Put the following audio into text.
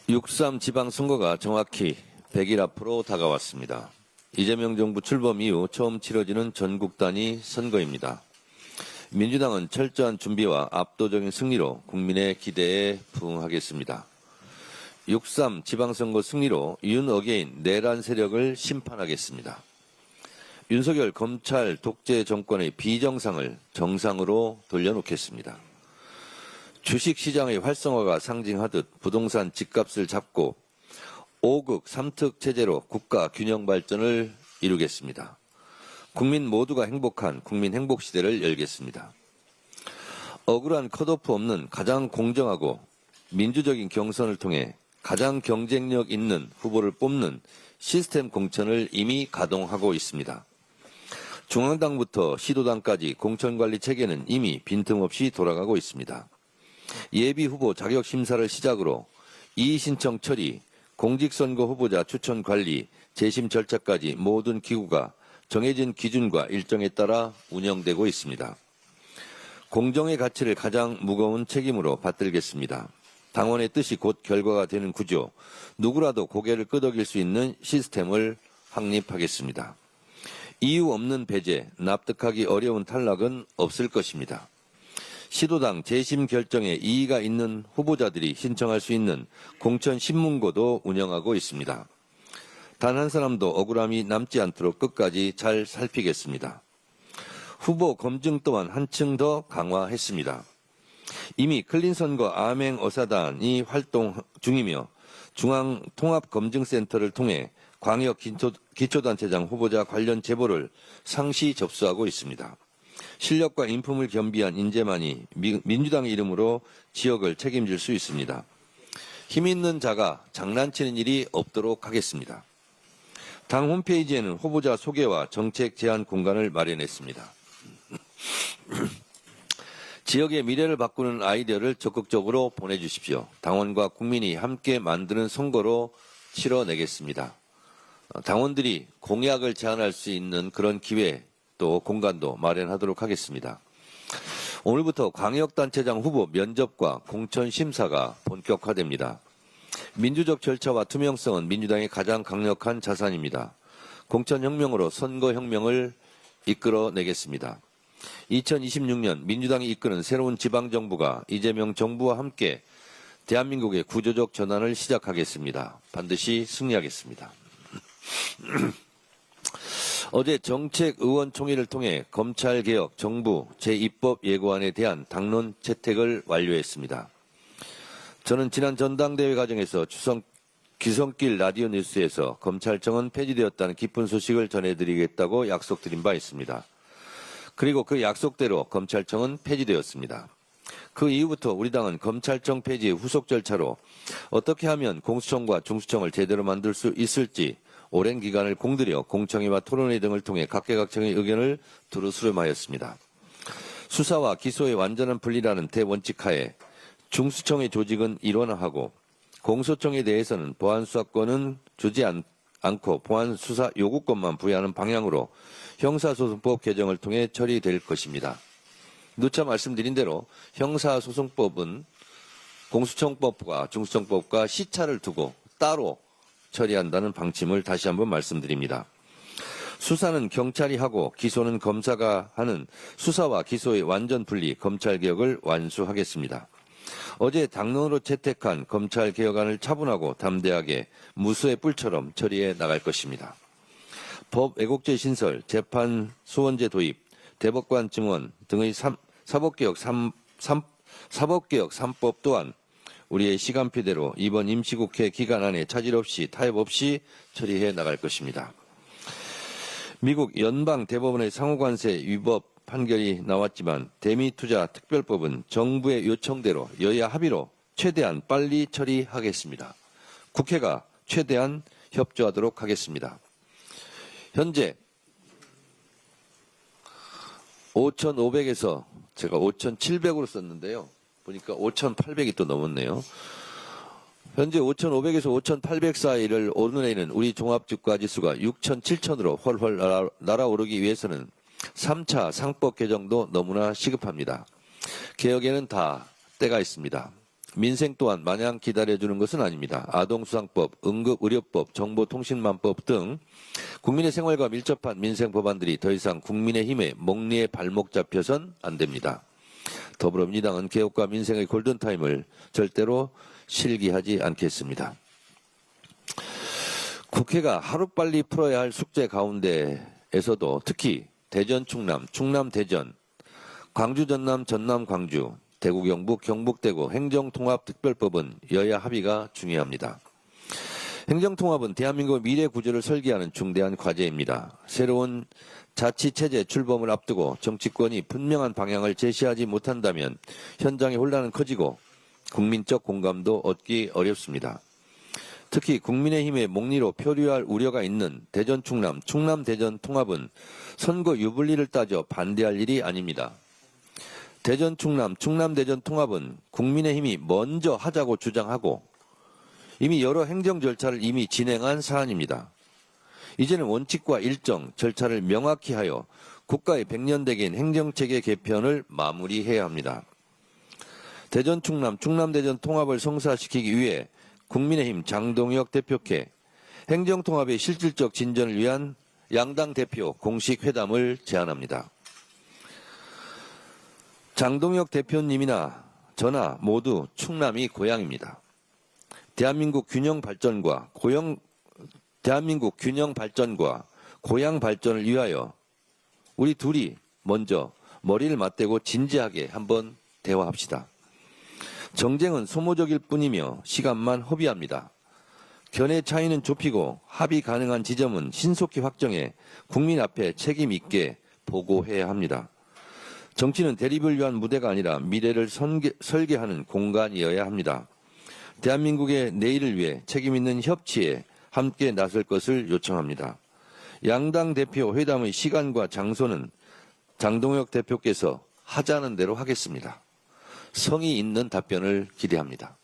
6.3 지방선거가 정확히 100일 앞으로 다가왔습니다. 이재명 정부 출범 이후 처음 치러지는 전국 단위 선거입니다. 민주당은 철저한 준비와 압도적인 승리로 국민의 기대에 부응하겠습니다. 6.3 지방선거 승리로 윤 어게인 내란 세력을 심판하겠습니다. 윤석열 검찰 독재 정권의 비정상을 정상으로 돌려놓겠습니다. 주식시장의 활성화가 상징하듯 부동산 집값을 잡고 5극 3특 체제로 국가 균형 발전을 이루겠습니다. 국민 모두가 행복한 국민 행복 시대를 열겠습니다. 억울한 컷오프 없는 가장 공정하고 민주적인 경선을 통해 가장 경쟁력 있는 후보를 뽑는 시스템 공천을 이미 가동하고 있습니다. 중앙당부터 시도당까지 공천관리 체계는 이미 빈틈없이 돌아가고 있습니다. 예비후보 자격심사를 시작으로 이의신청 처리, 공직선거 후보자 추천 관리, 재심 절차까지 모든 기구가 정해진 기준과 일정에 따라 운영되고 있습니다. 공정의 가치를 가장 무거운 책임으로 받들겠습니다. 당원의 뜻이 곧 결과가 되는 구조, 누구라도 고개를 끄덕일 수 있는 시스템을 확립하겠습니다. 이유 없는 배제, 납득하기 어려운 탈락은 없을 것입니다. 시도당 재심 결정에 이의가 있는 후보자들이 신청할 수 있는 공천 신문고도 운영하고 있습니다. 단 한 사람도 억울함이 남지 않도록 끝까지 잘 살피겠습니다. 후보 검증 또한 한층 더 강화했습니다. 이미 클린선거 암행어사단이 활동 중이며 중앙통합검증센터를 통해 광역 기초단체장 후보자 관련 제보를 상시 접수하고 있습니다. 실력과 인품을 겸비한 인재만이 민주당의 이름으로 지역을 책임질 수 있습니다. 힘 있는 자가 장난치는 일이 없도록 하겠습니다. 당 홈페이지에는 후보자 소개와 정책 제안 공간을 마련했습니다. 지역의 미래를 바꾸는 아이디어를 적극적으로 보내주십시오. 당원과 국민이 함께 만드는 선거로 치러내겠습니다. 당원들이 공약을 제안할 수 있는 그런 기회 또 공간도 마련하도록 하겠습니다. 오늘부터 광역단체장 후보 면접과 공천 심사가 본격화됩니다. 민주적 절차와 투명성은 민주당의 가장 강력한 자산입니다. 공천혁명으로 선거혁명을 이끌어내겠습니다. 2026년 민주당이 이끄는 새로운 지방정부가 이재명 정부와 함께 대한민국의 구조적 전환을 시작하겠습니다. 반드시 승리하겠습니다. 어제 정책의원총회를 통해 검찰개혁 정부 제2법 예고안에 대한 당론 채택을 완료했습니다. 저는 지난 전당대회 과정에서 기성길 라디오 뉴스에서 검찰청은 폐지되었다는 기쁜 소식을 전해드리겠다고 약속드린 바 있습니다. 그리고 그 약속대로 검찰청은 폐지되었습니다. 그 이후부터 우리 당은 검찰청 폐지의 후속 절차로 어떻게 하면 공수처과 중수청을 제대로 만들 수 있을지 오랜 기간을 공들여 공청회와 토론회 등을 통해 각계각층의 의견을 두루 수렴하였습니다. 수사와 기소의 완전한 분리라는 대원칙하에 중수청의 조직은 일원화하고 공소청에 대해서는 보안수사권은 주지 않고 보안수사 요구권만 부여하는 방향으로 형사소송법 개정을 통해 처리될 것입니다. 누차 말씀드린 대로 형사소송법은 공수청법과 중수청법과 시차를 두고 따로 처리한다는 방침을 다시 한번 말씀드립니다. 수사는 경찰이 하고 기소는 검사가 하는 수사와 기소의 완전 분리 검찰개혁을 완수하겠습니다. 어제 당론으로 채택한 검찰개혁안을 차분하고 담대하게 무수의 뿔처럼 처리해 나갈 것입니다. 법 왜곡죄 신설, 재판 소원제 도입, 대법관 증원 등의 사법개혁 3법 또한 우리의 시간표대로 이번 임시국회 기간 안에 차질 없이 타협 없이 처리해 나갈 것입니다. 미국 연방 대법원의 상호관세 위법 판결이 나왔지만 대미투자 특별법은 정부의 요청대로 여야 합의로 최대한 빨리 처리하겠습니다. 국회가 최대한 협조하도록 하겠습니다. 현재 5,500에서 제가 5,700으로 썼는데요. 보니까 5,800이 또 넘었네요. 현재 5,500에서 5,800 사이를 오르내리는 우리 종합주가지수가 6,000, 7,000으로 훨훨 날아오르기 위해서는 3차 상법 개정도 너무나 시급합니다. 개혁에는 다 때가 있습니다. 민생 또한 마냥 기다려주는 것은 아닙니다. 아동수당법, 응급의료법, 정보통신망법 등 국민의 생활과 밀접한 민생 법안들이 더 이상 국민의힘의 멍리에 발목 잡혀선 안 됩니다. 더불어민주당은 개혁과 민생의 골든타임을 절대로 실기하지 않겠습니다. 국회가 하루빨리 풀어야 할 숙제 가운데에서도 특히 대전 충남, 충남 대전, 광주 전남, 전남 광주, 대구 경북, 경북 대구 행정통합특별법은 여야 합의가 중요합니다. 행정통합은 대한민국의 미래 구조를 설계하는 중대한 과제입니다. 새로운 자치체제 출범을 앞두고 정치권이 분명한 방향을 제시하지 못한다면 현장의 혼란은 커지고 국민적 공감도 얻기 어렵습니다. 특히 국민의힘의 목리로 표류할 우려가 있는 대전 충남, 충남 대전 통합은 선거 유불리를 따져 반대할 일이 아닙니다. 대전 충남, 충남 대전 통합은 국민의힘이 먼저 하자고 주장하고 이미 여러 행정 절차를 이미 진행한 사안입니다. 이제는 원칙과 일정, 절차를 명확히 하여 국가의 100년대계인 행정체계 개편을 마무리해야 합니다. 대전 충남, 충남 대전 통합을 성사시키기 위해 국민의힘 장동혁 대표께 행정통합의 실질적 진전을 위한 양당 대표 공식 회담을 제안합니다. 장동혁 대표님이나 저나 모두 충남이 고향입니다. 대한민국 균형 발전과 고향 발전을 위하여 우리 둘이 먼저 머리를 맞대고 진지하게 한번 대화합시다. 정쟁은 소모적일 뿐이며 시간만 허비합니다. 견해 차이는 좁히고 합의 가능한 지점은 신속히 확정해 국민 앞에 책임 있게 보고해야 합니다. 정치는 대립을 위한 무대가 아니라 미래를 설계하는 공간이어야 합니다. 대한민국의 내일을 위해 책임 있는 협치에 함께 나설 것을 요청합니다. 양당 대표 회담의 시간과 장소는 장동혁 대표께서 하자는 대로 하겠습니다. 성의 있는 답변을 기대합니다.